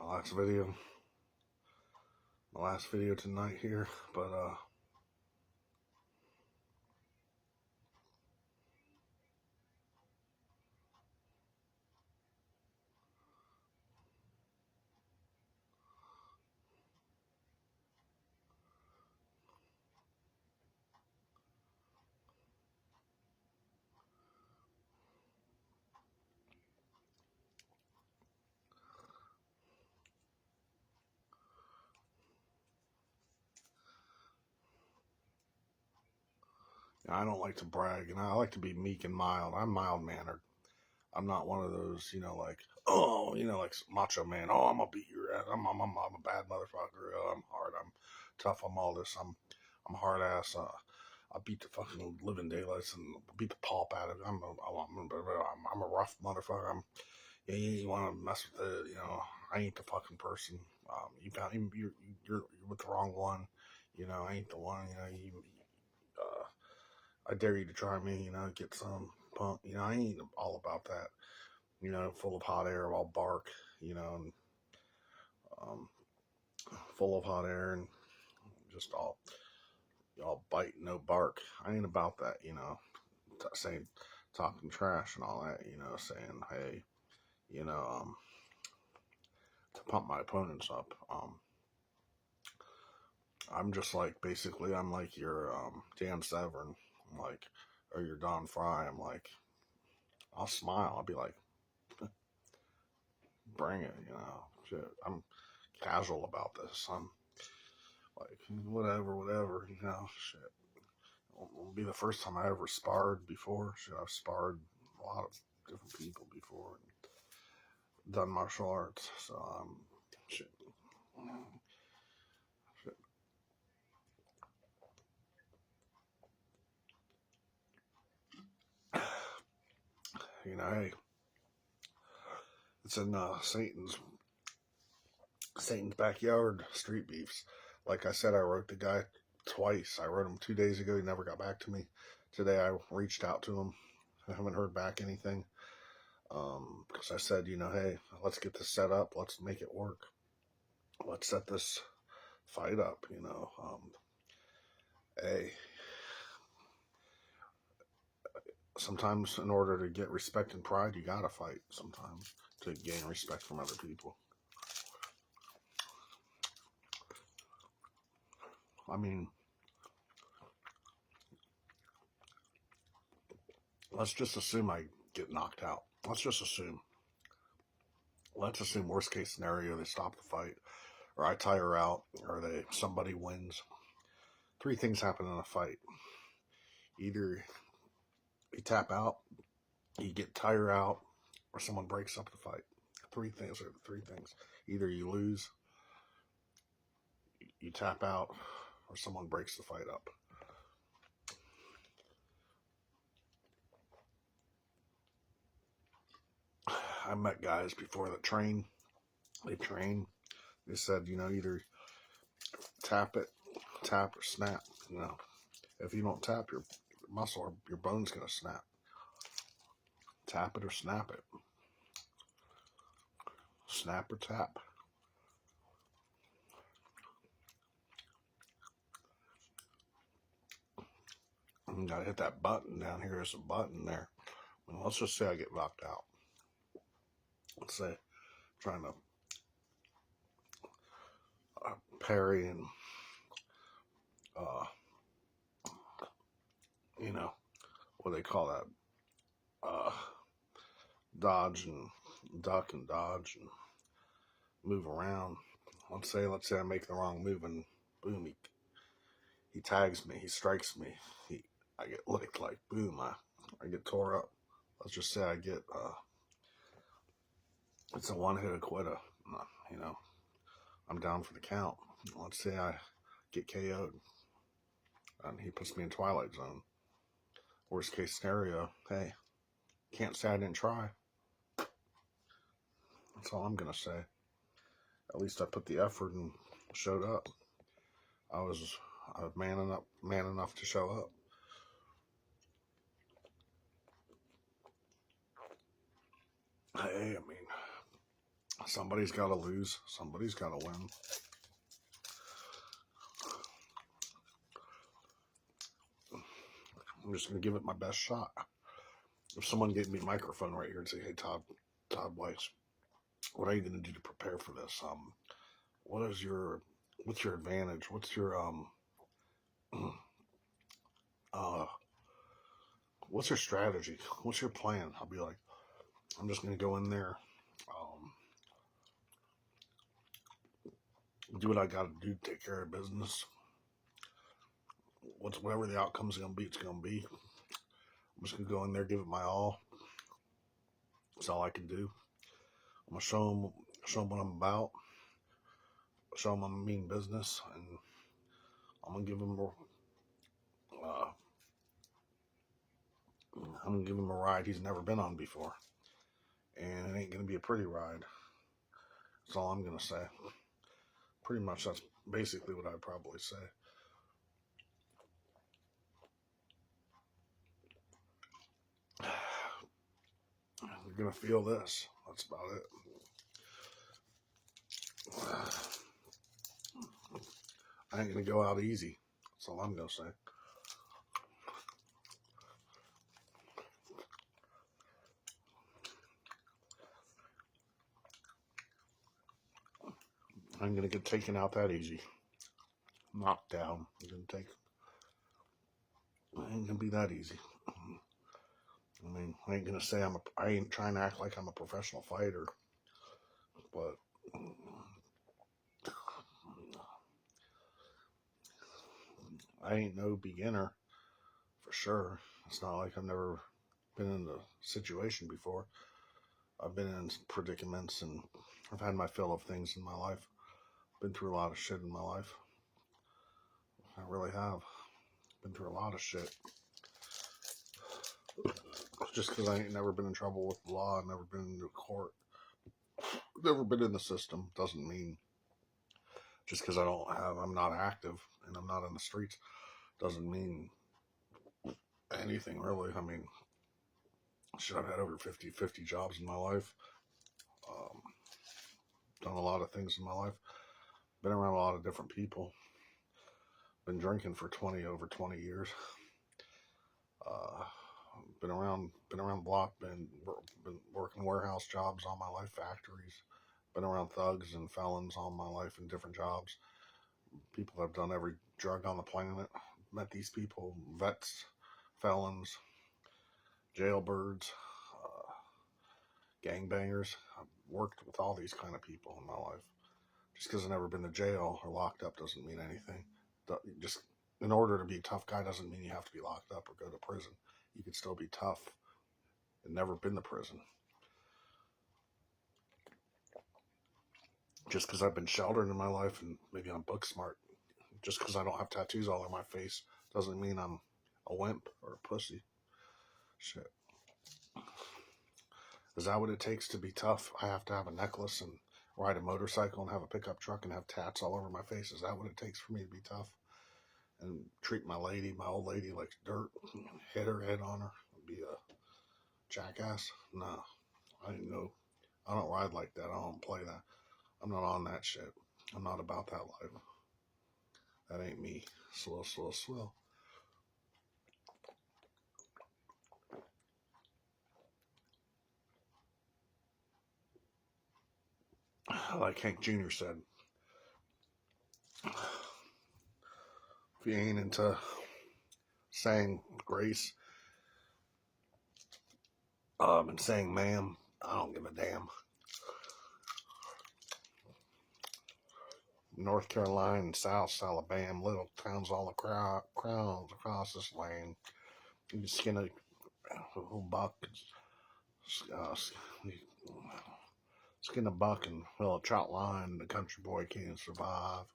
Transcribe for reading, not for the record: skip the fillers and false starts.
my last video tonight here, but I don't like to brag, and I like to be meek and mild. I'm mild mannered. I'm not one of those, like, like macho man. Oh, I'm gonna beat your ass. I'm a bad motherfucker. I'm hard. I'm tough. I'm all this. I'm hard ass. I beat the fucking living daylights and beat the pulp out of it. I'm a rough motherfucker. You want to mess with it? I ain't the fucking person. You're with the wrong one. I ain't the one. I dare you to try me. Get some punk. I ain't all about that. Full of hot air, all bark. And, um, full of hot air and just all bite, no bark. I ain't about that. Saying talking trash and all that. Saying hey, you know, um, to pump my opponents up. I'm just like basically I'm like your Dan Severn, I'm like, or your Don Fry. I'm like, I'll smile. I'll be like, bring it. Shit. I'm casual about this. I'm like, whatever. Shit. It'll be the first time I ever sparred before. Shit, I've sparred a lot of different people before and done martial arts. So shit. Shit. Hey, it's in Satan's backyard. Street beefs. Like I said, I wrote the guy twice. I wrote him 2 days ago. He never got back to me. Today I reached out to him. I haven't heard back anything. Because I said, hey, let's get this set up. Let's make it work. Let's set this fight up. Hey, sometimes in order to get respect and pride, you gotta fight. Sometimes to gain respect from other people. I mean, let's just assume I get knocked out. Let's just assume. Let's assume worst case scenario, they stop the fight, or I tire out, or somebody wins. Three things happen in a fight. Either you tap out, you get tire out, or someone breaks up the fight. Three things are the three things. Either you lose, you tap out, or someone breaks the fight up. I met guys before that train. They train. They said, either tap or snap. If you don't tap your muscle, or your bone's gonna snap. Tap it or snap it. Snap or tap. You gotta hit that button down here. There's a button there. Let's just say I get knocked out. Let's say I'm trying to parry and what do they call that? Dodge and duck and dodge and move around. Let's say I make the wrong move and boom, he tags me, he strikes me, I get licked, like boom, I get tore up. Let's just say I get it's a one-hit quitter. I'm down for the count. Let's say I get KO'd and he puts me in Twilight Zone. Worst case scenario, hey, can't say I didn't try. That's all I'm gonna say. At least I put the effort and showed up. I was man enough to show up. Hey, I mean, Somebody's got to lose. Somebody's got to win. I'm just going to give it my best shot. If someone gave me a microphone right here and say, hey, Todd Weiss, what are you going to do to prepare for this? What's your advantage? What's your, what's your strategy? What's your plan? I'll be like, I'm just going to go in there, do what I got to do to take care of business. Whatever the outcome's going to be, it's going to be. I'm just going to go in there, give it my all. That's all I can do. I'm going to show them what I'm about. Show them I'm mean business, and I'm going to give them I'm going to give him a ride he's never been on before. And it ain't going to be a pretty ride. That's all I'm going to say. Pretty much that's basically what I'd probably say. You're going to feel this. That's about it. I ain't going to go out easy. That's all I'm going to say. I ain't going to get taken out that easy. Knocked down. I ain't going to be that easy. I mean, I ain't going to say I ain't trying to act like I'm a professional fighter. But I ain't no beginner for sure. It's not like I've never been in a situation before. I've been in predicaments and I've had my fill of things in my life. Been through a lot of shit in my life. I really have. Been through a lot of shit. Just because I ain't never been in trouble with the law, I've never been in the court, never been in the system, doesn't mean just because I'm not active and I'm not in the streets, doesn't mean anything really. I mean, shit, I've had over 50 jobs in my life. Done a lot of things in my life. Been around a lot of different people. Been drinking for over 20 years. Been around the block. Been working warehouse jobs all my life, factories. Been around thugs and felons all my life in different jobs. People that have done every drug on the planet. Met these people, vets, felons, jailbirds, gangbangers. I've worked with all these kind of people in my life. Just because I've never been to jail or locked up doesn't mean anything. Just in order to be a tough guy doesn't mean you have to be locked up or go to prison. You can still be tough and never been to prison. Just because I've been sheltered in my life and maybe I'm book smart, just because I don't have tattoos all over my face doesn't mean I'm a wimp or a pussy. Shit. Is that what it takes to be tough? I have to have a necklace and ride a motorcycle and have a pickup truck and have tats all over my face. Is that what it takes for me to be tough? And treat my old lady like dirt, hit her head on her, be a jackass? No, I don't ride like that. I don't play that. I'm not on that shit. I'm not about that life. That ain't me. Slow. Like Hank Jr. said, if you ain't into saying grace and saying ma'am, I don't give a damn. North Carolina and South Alabama, little towns all crowns across this land. You can skin a buck, skin a buck and fill a trout line. The country boy can't survive.